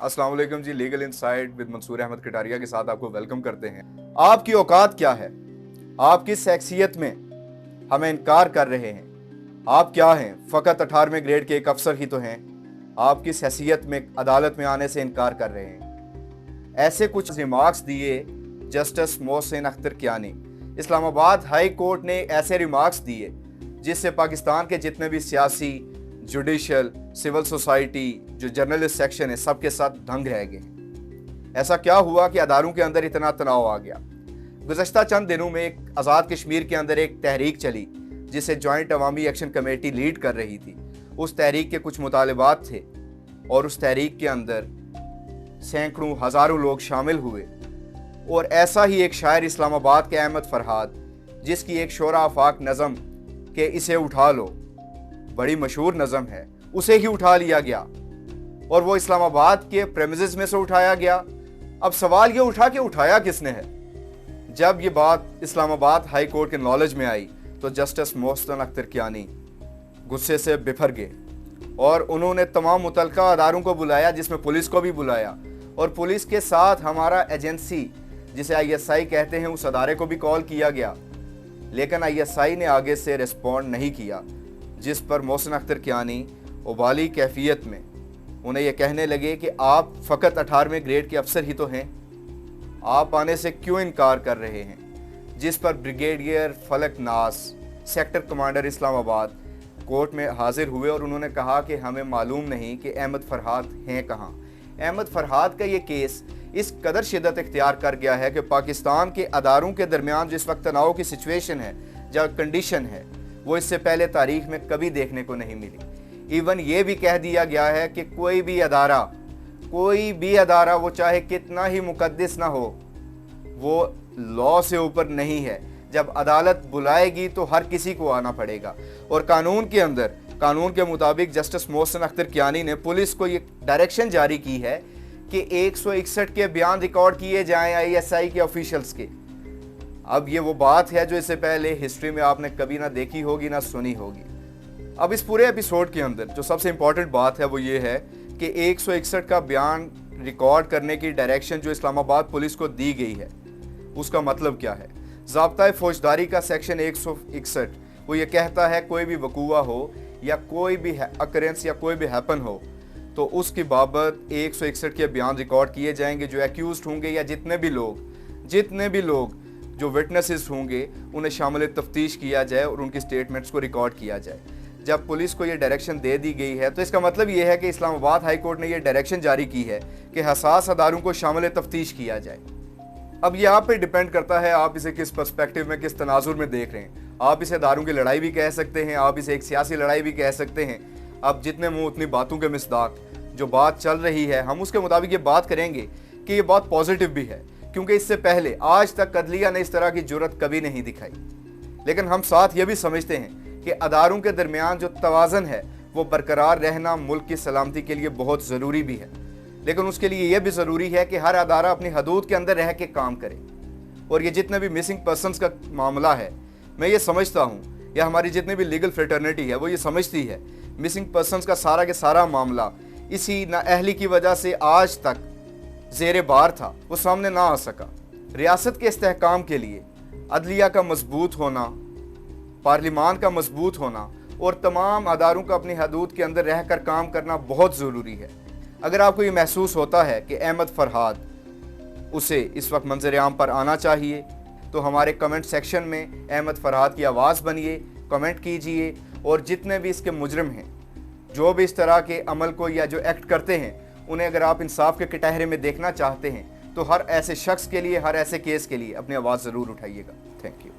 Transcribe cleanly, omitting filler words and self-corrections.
अस्सलाम वालेकुम ji. Legal inside with Mansoor Ahmed Kataria के साथ आपको वेलकम करते हैं। आपकी औकात क्या है? आप किस हैसियत में हमें इनकार कर रहे हैं? आप क्या हैं? फ़कत 18वें ग्रेड के एक अफसर ही तो हैं। आप किस हैसियत में अदालत में आने से इनकार कर रहे हैं? ऐसे कुछ रिमार्क्स दिए justice Mohsin Akhtar Kiani. Islamabad high court ने ऐसे रिमार्क्स दिए जिससे पाकिस्तान के जितने भी सियासी, जुडिशल, सिविल सोसाइटी, जो जर्नलिस्ट सेक्शन है, सबके साथ दंग रह गए। ऐसा क्या हुआ कि अदारों के अंदर इतना तनाव आ गया? गुज़श्ता चंद दिनों में एक आज़ाद कश्मीर के अंदर एक तहरीक चली जिसे जॉइंट अवामी एक्शन कमेटी लीड कर रही थी। उस तहरीक के कुछ मुतालबात थे और उस तहरीक के अंदर सैकड़ों हज़ारों लोग शामिल हुए। और ऐसा ही एक शायर इस्लामाबाद के अहमद फरहाद, जिसकी एक शोरा आफाक नज़म के इसे उठा लो बड़ी मशहूर नज़म है, उसे ही उठा लिया गया और वो इस्लामाबाद के प्रेमिसेस में से उठाया गया। अब सवाल ये उठा कि उठाया किसने है? जब ये बात इस्लामाबाद हाई कोर्ट के नॉलेज में आई तो जस्टिस मोहसिन अख्तर कियानी गुस्से से बिफर गए और उन्होंने तमाम मुतल्लिका अदारों को बुलाया, जिसमें पुलिस को भी बुलाया, और पुलिस के साथ हमारा एजेंसी जिसे ISI कहते हैं उस अदारे को भी कॉल किया गया। लेकिन ISI ने आगे से रिस्पॉन्ड नहीं किया, जिस पर मोहसिन अख्तर कियानी उबाली कैफियत में उन्हें यह कहने लगे कि आप फ़कत 18वें ग्रेड के अफसर ही तो हैं, आप आने से क्यों इनकार कर रहे हैं? जिस पर ब्रिगेडियर फलक नास, सेक्टर कमांडर इस्लामाबाद, कोर्ट में हाजिर हुए और उन्होंने कहा कि हमें मालूम नहीं कि अहमद फरहाद हैं कहाँ। अहमद फरहाद का ये केस इस कदर शिद्दत इख्तियार कर गया है कि पाकिस्तान के अदारों के दरमियान जिस वक्त तनाव की सिचुएशन है, जब कंडीशन है, वो इससे पहले तारीख में कभी देखने को नहीं मिली। इवन ये भी कह दिया गया है कि कोई भी अदारा वो चाहे कितना ही मुकद्दस ना हो, वो लॉ से ऊपर नहीं है। जब अदालत बुलाएगी तो हर किसी को आना पड़ेगा। और कानून के मुताबिक जस्टिस मोहसिन अख्तर कियानी ने पुलिस को ये डायरेक्शन जारी की है कि 161 के बयान रिकॉर्ड किए जाएं ISI के ऑफिशियल्स के। अब ये वो बात है जो इससे पहले हिस्ट्री में आपने कभी ना देखी होगी ना सुनी होगी। अब इस पूरे एपिसोड के अंदर जो सबसे इंपॉर्टेंट बात है वो ये है कि 161 का बयान रिकॉर्ड करने की डायरेक्शन जो इस्लामाबाद पुलिस को दी गई है, उसका मतलब क्या है? ज़ाब्ता फौजदारी का सेक्शन 161 वो ये कहता है कोई भी वकूआ हो या कोई भी अकरेंस या कोई भी हैपन हो तो उसकी बाबत 161 के बयान रिकॉर्ड किए जाएंगे। जो एक्यूज्ड होंगे या जितने भी लोग जो विटनेसेस होंगे उन्हें शामिल तफ्तीश किया जाए और उनकी स्टेटमेंट्स को रिकॉर्ड किया जाए। जब पुलिस को ये डायरेक्शन दे दी गई है तो इसका मतलब ये है कि इस्लामाबाद हाई कोर्ट ने ये डायरेक्शन जारी की है कि हसास अदारों को शामिल तफ्तीश किया जाए। अब ये आप पे डिपेंड करता है आप इसे किस पर्सपेक्टिव में, किस तनाजुर में देख रहे हैं। आप इसे अदारों की लड़ाई भी कह सकते हैं, आप इसे एक सियासी लड़ाई भी कह सकते हैं। अब जितने मुँह उतनी बातों के मिसदाक, जो बात चल रही है हम उसके मुताबिक ये बात करेंगे कि ये बात पॉजिटिव भी है, क्योंकि इससे पहले आज तक अदलिया ने इस तरह की जुर्रत कभी नहीं दिखाई। लेकिन हम साथ ये भी समझते हैं कि अदारों के दरमियान जो तवाज़न है वो बरकरार रहना मुल्क की सलामती के लिए बहुत ज़रूरी भी है। लेकिन उसके लिए यह भी ज़रूरी है कि हर अदारा अपनी हदूद के अंदर रह के काम करे। और ये जितने भी मिसिंग पर्सनस का मामला है, मैं ये समझता हूँ, या हमारी जितनी भी लीगल फ्रेटर्निटी है वो ये समझती है, मिसिंग पर्सनस का सारा के सारा मामला इसी नाअहली की वजह से आज तक ज़ेरे बार था, वो सामने ना आ सका। रियासत के इस्तेहकाम के लिए अदलिया का मजबूत होना, पार्लिमान का मजबूत होना और तमाम अदारों का अपनी हदूद के अंदर रहकर काम करना बहुत ज़रूरी है। अगर आपको ये महसूस होता है कि अहमद फरहाद उसे इस वक्त मंजर आम पर आना चाहिए तो हमारे कमेंट सेक्शन में अहमद फरहाद की आवाज़ बनिए, कमेंट कीजिए। और जितने भी इसके मुजरिम हैं, जो भी इस तरह के अमल को या जो एक्ट करते हैं, उन्हें अगर आप इंसाफ के कटहरे में देखना चाहते हैं तो हर ऐसे शख्स के लिए, हर ऐसे केस के लिए अपनी आवाज़ ज़रूर उठाइएगा। Thank you.